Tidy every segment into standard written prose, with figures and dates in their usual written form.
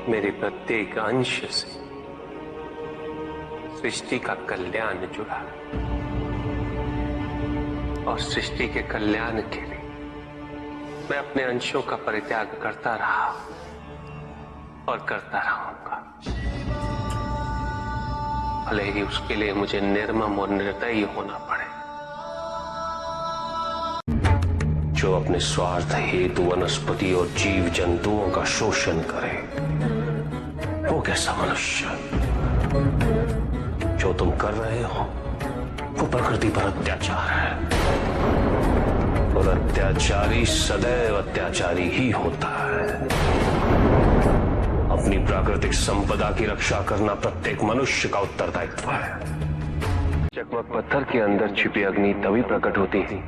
मेरे प्रत्येक अंश से सृष्टि का कल्याण जुड़ा और सृष्टि के कल्याण के लिए मैं अपने अंशों का परित्याग करता रहा और करता रहूंगा, भले ही उसके लिए मुझे निर्मम और निर्दयी होना पड़े। जो अपने स्वार्थ हेतु वनस्पति और जीव जंतुओं का शोषण करे, वो कैसा मनुष्य? जो तुम कर रहे हो वो प्रकृति पर अत्याचार है, और अत्याचारी सदैव अत्याचारी ही होता है। अपनी प्राकृतिक संपदा की रक्षा करना प्रत्येक मनुष्य का उत्तरदायित्व है। चकमक पत्थर के अंदर छिपी अग्नि तभी प्रकट होती है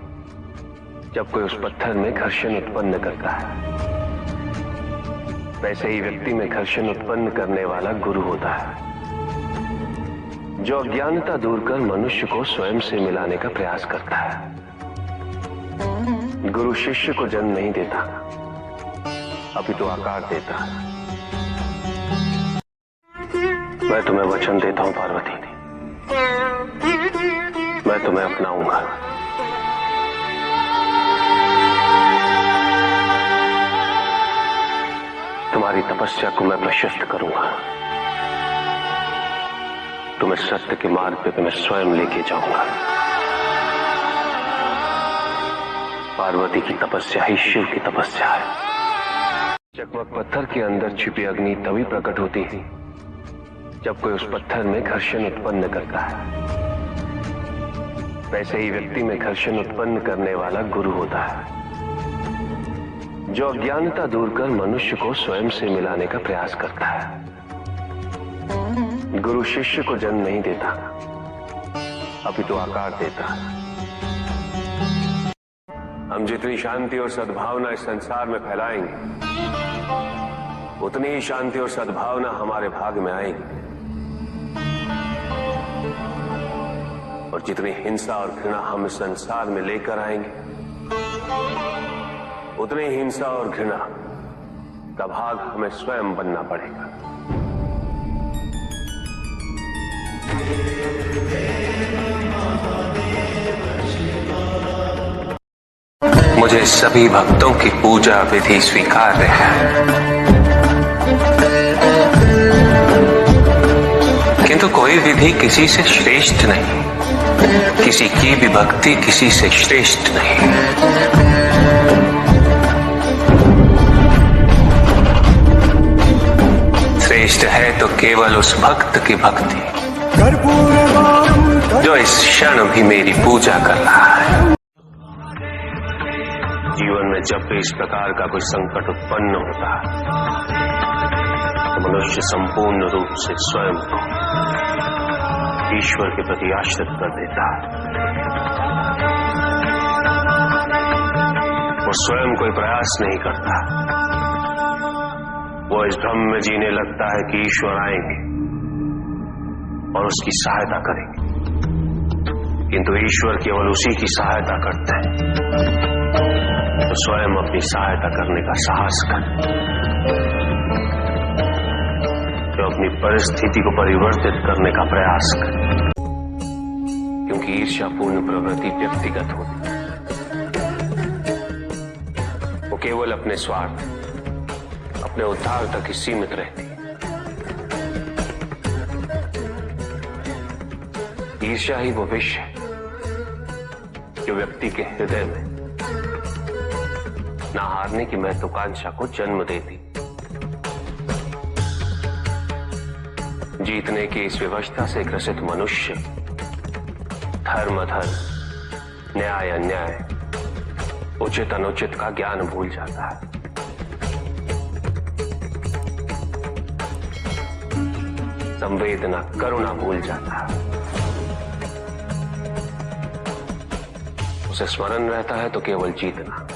जब कोई उस पत्थर में घर्षण उत्पन्न करता है। वैसे ही व्यक्ति में घर्षण उत्पन्न करने वाला गुरु होता है, जो अज्ञानता दूर कर मनुष्य को स्वयं से मिलाने का प्रयास करता है। गुरु शिष्य को जन्म नहीं देता, अभी तो आकार देता है। मैं तुम्हें वचन देता हूं पार्वती, मैं तुम्हें अपनाऊंगा। तुम्हारी तपस्या को मैं प्रशस्त करूंगा, तुम्हें सत्य के मार्ग पे मैं स्वयं लेके जाऊंगा। पार्वती की तपस्या ही शिव की तपस्या है। चकमक पत्थर के अंदर छिपी अग्नि तभी प्रकट होती है जब कोई उस पत्थर में घर्षण उत्पन्न करता है। वैसे ही व्यक्ति में घर्षण उत्पन्न करने वाला गुरु होता है, जो अज्ञानता दूर कर मनुष्य को स्वयं से मिलाने का प्रयास करता है। गुरु शिष्य को जन्म नहीं देता, अभी तो आकार देता है। हम जितनी शांति और सद्भावना इस संसार में फैलाएंगे, उतनी ही शांति और सद्भावना हमारे भाग में आएगी, और जितनी हिंसा और घृणा हम इस संसार में लेकर आएंगे, उतनी हिंसा और घृणा का भाग हमें स्वयं बनना पड़ेगा। मुझे सभी भक्तों की पूजा विधि स्वीकार्य है, किंतु कोई विधि किसी से श्रेष्ठ नहीं, किसी की भी भक्ति किसी से श्रेष्ठ नहीं। श्रेष्ठ है तो केवल उस भक्त की भक्ति जो इस क्षण भी मेरी पूजा कर रहा है। जीवन में जब भी इस प्रकार का कोई संकट उत्पन्न होता है, तो मनुष्य संपूर्ण रूप से स्वयं को ईश्वर के प्रति आश्रित कर देता है। वो स्वयं कोई प्रयास नहीं करता, वो इस भ्रम में जीने लगता है कि ईश्वर आएंगे और उसकी सहायता करेंगे, किंतु ईश्वर केवल उसी की सहायता करते हैं तो स्वयं अपनी सहायता करने का साहस करे, जो अपनी परिस्थिति को परिवर्तित करने का प्रयास करे, क्योंकि ईर्ष्यापूर्ण प्रवृत्ति व्यक्तिगत होती है। वो केवल अपने स्वार्थ, अपने उद्धार तक ही सीमित रहती है। ईर्ष्या ही वो विष है जो व्यक्ति के हृदय में ना हारने की महत्वाकांक्षा को जन्म देती। जीतने की इस व्यवस्था से ग्रसित मनुष्य धर्म अधर्म, न्याय अन्याय, उचित अनुचित का ज्ञान भूल जाता है। संवेदना करुणा भूल जाता है। उसे स्मरण रहता है तो केवल जीतना,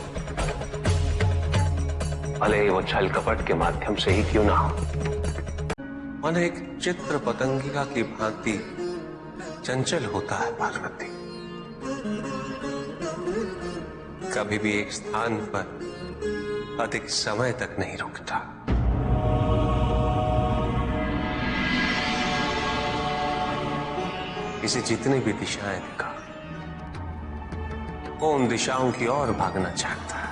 भले ही वो छल कपट के माध्यम से ही क्यों ना हो। मन एक चित्र पतंगिका की भांति चंचल होता है पार्वती, कभी भी एक स्थान पर अधिक समय तक नहीं रुकता। इसे जितनी भी दिशाएं दिखा, वो उन दिशाओं की ओर भागना चाहता है।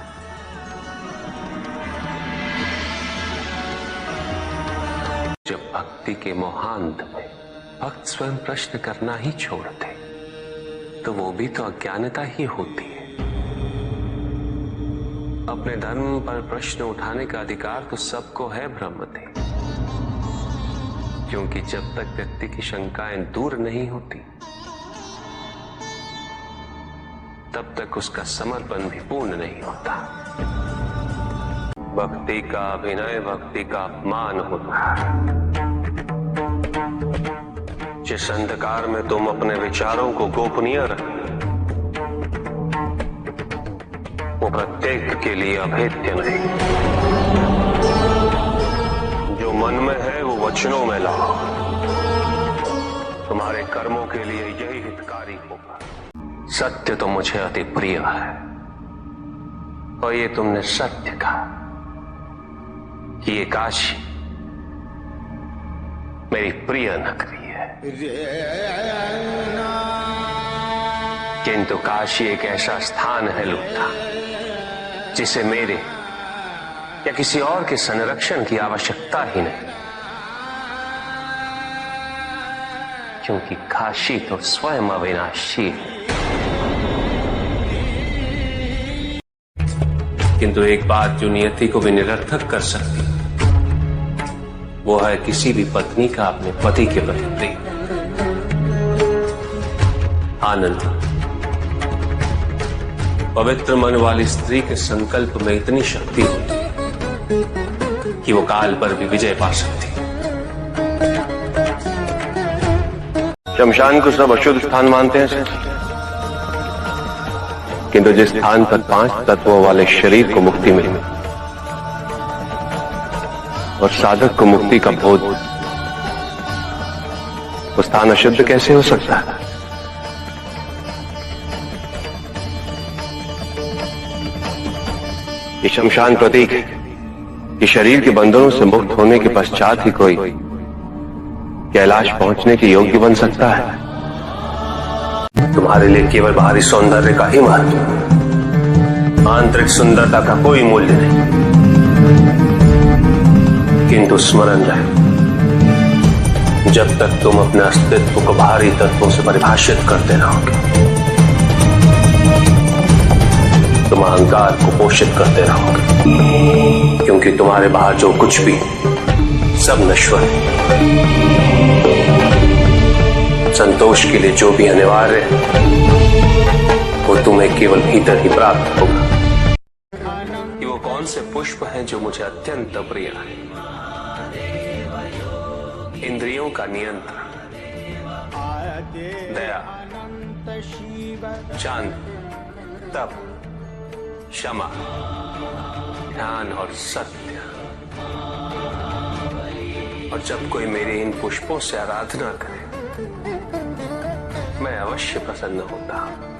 जब भक्ति के मोहांत में भक्त स्वयं प्रश्न करना ही छोड़ दे, तो वो भी तो अज्ञानता ही होती है। अपने धर्म पर प्रश्न उठाने का अधिकार तो सबको है ब्रह्मदेव, क्योंकि जब तक व्यक्ति की शंकाएं दूर नहीं होती, तब तक उसका समर्पण भी पूर्ण नहीं होता। भक्ति का अभिनय भक्ति का अपमान होता है। जिस अंधकार में तुम अपने विचारों को गोपनीय रखते, वो प्रत्येक के लिए अभेद्य नहीं। जो मन में है वो वचनों में लाओ, तुम्हारे कर्मों के लिए यही हितकारी होगा। सत्य तो मुझे अति प्रिय है, और ये तुमने सत्य कहा कि ये काशी मेरी प्रिय नगरी है, किंतु काशी एक ऐसा स्थान है लुप्ता, जिसे मेरे या किसी और के संरक्षण की आवश्यकता ही नहीं, क्योंकि काशी तो स्वयं अविनाशी है। किंतु एक बात जो नियति को भी निरर्थक कर सकती, वो है किसी भी पत्नी का अपने पति के प्रति प्रेम। आनंद, पवित्र मन वाली स्त्री के संकल्प में इतनी शक्ति होती है कि वो काल पर भी विजय पा सकती है। शमशान को सब अशुद्ध स्थान मानते हैं सर, किंतु जिस स्थान पर 5 तत्वों वाले शरीर को मुक्ति मिली और साधक को मुक्ति का बोध, वो स्थान अशुद्ध कैसे हो सकता है? ये शमशान प्रतीक है कि शरीर के बंधनों से मुक्त होने के पश्चात ही कोई कैलाश पहुंचने के योग्य बन सकता है। तुम्हारे लिए केवल बाहरी सौंदर्य का ही महत्व, आंतरिक सुंदरता का कोई मूल्य नहीं। किंतु स्मरण रहे, जब तक तुम अपने अस्तित्व को बाहरी तत्वों से परिभाषित करते रहोगे, तुम अहंकार को पोषित करते रहोगे, क्योंकि तुम्हारे बाहर जो कुछ भी सब नश्वर है। संतोष के लिए जो भी अनिवार्य है, वो तुम्हें केवल भीतर ही प्राप्त होगा। कि वो कौन से पुष्प हैं जो मुझे अत्यंत प्रिय है? इंद्रियों का नियंत्रण, दया, शांति, तप, क्षमा, ध्यान और सत्य। और जब कोई मेरे इन पुष्पों से आराधना करे, मैं अवश्य प्रसन्न होता हूं।